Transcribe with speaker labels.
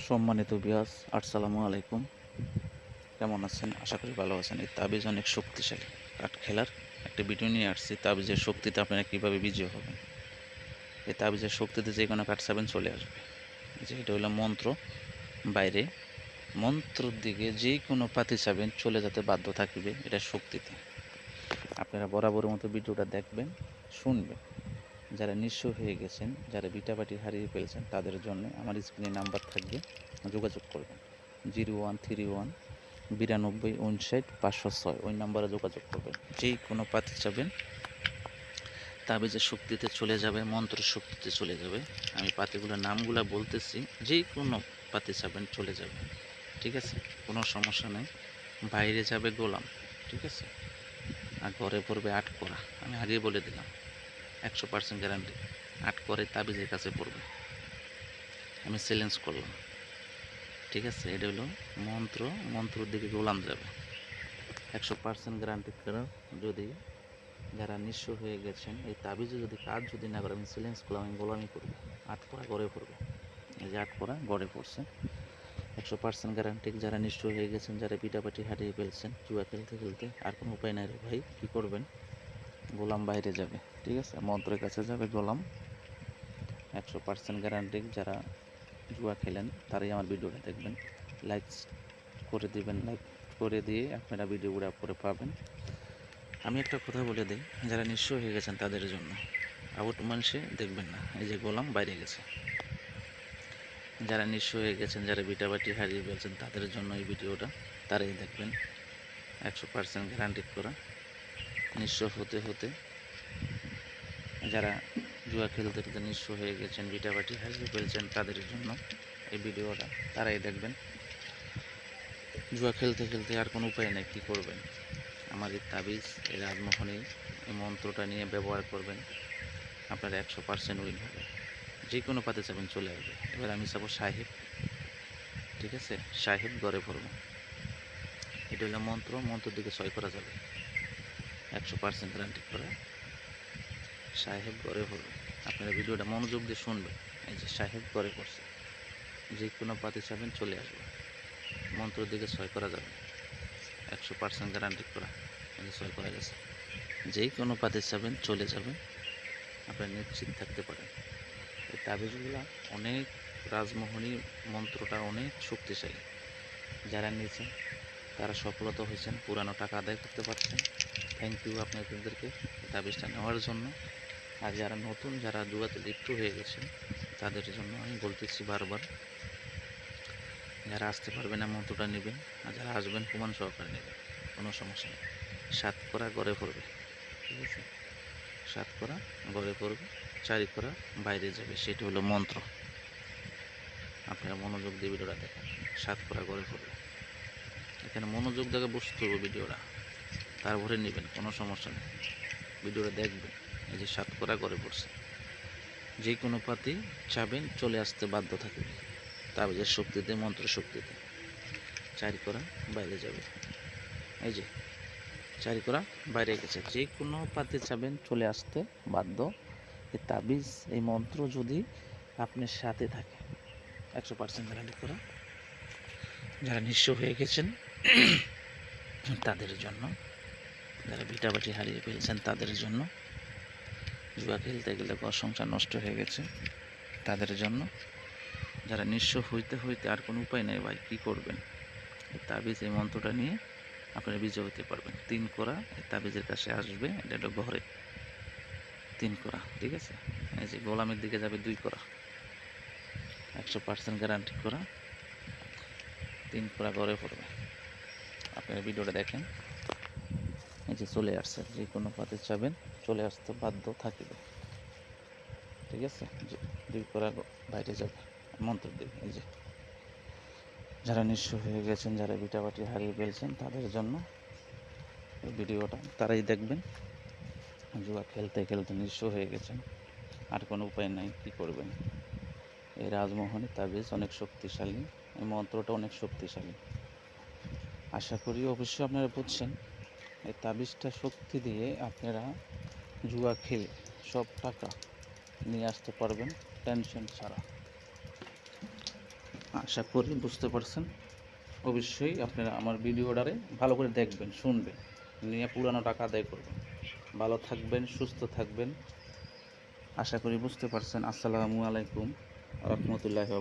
Speaker 1: সম্মানিত ভিউয়ার্স, আসসালামু আলাইকুম। কেমন আছেন? আশা করি ভালো আছেন। এই তাবিজ অনেক শক্তিশালী কাঠ খেলার একটা ভিডিও নিয়ে আসছি। তাবিজের শক্তিতে আপনারা কীভাবে বিজয় হবেন। এই তাবিজের শক্তিতে যে কোনো কাঠ চাবেন চলে আসবে। যে এটা হলো মন্ত্র। বাইরে মন্ত্রর দিকে যে কোনো পাতি চাবেন চলে যেতে বাধ্য থাকবে, এটা শক্তিতে। আপনারা বরাবরের মতো ভিডিওটা দেখবেন, শুনবেন। যারা নিঃস্ব হয়ে গেছেন, যারা বিটাবাটি হারিয়ে ফেলছেন, তাদের জন্য আমার স্ক্রিনে নাম্বার থাকবে, যোগাযোগ করবেন। 0131 92 59 506 ওই নাম্বারে যোগাযোগ করবেন। যেই কোনো পাতি চাবেন তাবিজের শক্তিতে চলে যাবে, মন্ত্রের শক্তিতে চলে যাবে। আমি পাতিগুলোর নামগুলো বলতেছি, যেই কোনো পাতি চাবেন চলে যাবে। ঠিক আছে, কোনো সমস্যা নেই। বাইরে যাবে গোলাম, ঠিক আছে, আর ঘরে পড়বে আটকোরা। আমি আগেই বলে দিলাম, 100% গ্যারান্টি। আটকোরে তাবিজের কাছে পড়বে। আমি চ্যালেঞ্জ করলাম, ঠিক আছে। এটা হলো মন্ত্র, মন্ত্রের দিকে গোলাম যাবে। 100% গ্যারান্টি করা। যদি যারা নিঃস্ব হয়ে গেছেন, এই তাবিজে যদি কাজ যদি না করে, আমি চ্যালেঞ্জ করলাম, আমি গোলামি করবো। আটকোরা গড়ে পড়বে। এই যে আটকোরা গড়ে পড়ছে, 100% গ্যারান্টি। যারা নিঃস্ব হয়ে গেছেন, যারা পিটাপাটি হারিয়ে ফেলছেন জুয়া খেলতে খেলতে, আর কোনো উপায় নাই রে ভাই, কী করবেন? গোলাম বাইরে যাবে, ঠিক আছে, মন্ত্রের কাছে যাবে গোলাম। 100% গ্যারান্টি। যারা জুয়া খেলেন তারাই আমার ভিডিওটা দেখবেন, লাইক করে দিবেন। লাইক করে দিয়ে আপনারা ভিডিওগুলো পরে পাবেন। আমি একটা কথা বলে দিই, যারা নিঃস্ব হয়ে গেছেন তাদের জন্য। আউট মানুষে দেখবেন না, এই যে গোলাম বাইরে গেছে। যারা নিঃস্ব হয়ে গেছেন, যারা বিটাবাটি হারিয়ে ফেলছেন, তাদের জন্য এই ভিডিওটা, তারাই দেখবেন। 100% গ্যারান্টি করা। নিঃস্ব হতে হতে, যারা জুয়া খেলতে খেলতে নিঃস্ব হয়ে গেছেন, বিটাবাটি হারিয়ে ফেলছেন, তাদের জন্য এই ভিডিওটা, তারাই দেখবেন। জুয়া খেলতে খেলতে আর কোনো উপায় নেই, কী করবেন? আমার এই তাবিজ, এই রাজমোহনী, এই মন্ত্রটা নিয়ে ব্যবহার করবেন, আপনার 100% উইন হবে। যে কোনো পাতে চাবেন চলে আসবে। এবার আমি চাবো সাহেব, ঠিক আছে, সাহেব গড়ে পড়ব। এটা হলো মন্ত্র, মন্ত্রের দিকে ছয় করা যাবে, 100% গ্যারান্টি করা। সাহেব গড়ে পড়বে। আপনারা ভিডিওটা মনোযোগ দিয়ে শুনবেন। এই যে সাহেব গড়ে পড়ছে। যে কোনো পাতে চাবেন চলে আসবে, মন্ত্রের দিকে ছয় করা যাবে, 100% গ্যারান্টি করা। এই যে ছয় করা গেছে। যেই কোনো পাতে চাবেন চলে যাবে, আপনারা নিশ্চিত থাকতে পারেন। এই তাবিজগুলো অনেক, রাজমোহনী মন্ত্রটা অনেক শক্তিশালী। যারা নিয়েছে তারা সফলতা হয়েছেন, পুরানো টাকা আদায় করতে পারছেন। থ্যাংক ইউ আপনাদেরকে তাবিজটা নেওয়ার জন্য। আর যারা নতুন, যারা জুয়াতে লিপ্ত হয়ে গেছেন, তাদের জন্য আমি বলতেছি বারবার, যারা আসতে পারবেন না মন্ত্রটা নেবেন, আর যারা আসবেন প্রমাণ সহকারে নেবেন, কোনো সমস্যা নেই। 7 করা গড়ে পড়বে, ঠিক আছে, 7 করা গড়ে পড়বে, 4 করা বাইরে যাবে, সেটা হলো মন্ত্র। আপনারা মনোযোগ দিয়ে ভিডিওটা দেখেন। 7 করা গড়ে পড়বে, এখানে মনোযোগ দেখে বুঝতে হবে ভিডিওটা, তারপরে নেবেন, কোনো সমস্যা নেই। ভিডিওটা দেখবেন। এই যে 7 করা গড়ে পড়ছে। যে কোনো পাতি চাবেন চলে আসতে বাধ্য থাকবে, তাবিজের শক্তিতে, মন্ত্রের শক্তিতে। 4 করা বাইরে যাবে, এই যে 4 করা বাইরে গেছে। যে কোনো পাতি চাবেন চলে আসতে বাধ্য। এই তাবিজ, এই মন্ত্র যদি আপনার সাথে থাকে, 100% গ্যারান্টি করা। যারা নিঃস্ব হয়ে গেছেন তাদের জন্য, যারা ভিটাবাটি হারিয়ে ফেলছেন তাদের জন্য, জুয়া খেলতে গেলে ঘর সংসার নষ্ট হয়ে গেছে তাদের জন্য, যারা নিঃস্ব হইতে হইতে আর কোনো উপায় নেই ভাই, কী করবেন? এই তাবিজ, এই মন্ত্রটা নিয়ে আপনারা বিজয় হতে পারবেন। 3 করা এই তাবিজের কাছে আসবে, এটা হলো ঘরে 3 করা, ঠিক আছে। এই যে গোলামের দিকে যাবে 2 করা, 100% গ্যারান্টি করা। 3 করা ঘরে পড়বে। আপনারা ভিডিওটা দেখেন। এই যে চলে আসছে, যে কোনো পাতে চাবেন চলে আসতে বাধ্য থাকবে, ঠিক আছে। 2 করা বাইরে যাবে মন্ত্রের দিকে। এই যে যারা নিঃস্ব হয়ে গেছেন, যারা ভিটাবাটি হারিয়ে ফেলছেন, তাদের জন্য এই ভিডিওটা, তারাই দেখবেন। জুয়া খেলতে খেলতে নিঃস্ব হয়ে গেছেন, আর কোনো উপায় নাই, কী করবেন? এই রাজমোহনী তাবিজ অনেক শক্তিশালী, এই মন্ত্রটা অনেক শক্তিশালী। আশা করি অবশ্যই আপনারা বুঝছেন। এই তাবিজটা শক্তি দিয়ে আপনারা জুয়া খেলে সব টাকা নিয়ে আসতে পারবেন টেনশন ছাড়া। আশা করি বুঝতে পারছেন। অবশ্যই আপনারা আমার ভিডিওটারে ভালো করে দেখবেন, শুনবেন, নিয়ে পুরানো টাকা আদায় করবেন। ভালো থাকবেন, সুস্থ থাকবেন। আশা করি বুঝতে পারছেন। আসসালামু আলাইকুম রহমতুল্লাহ।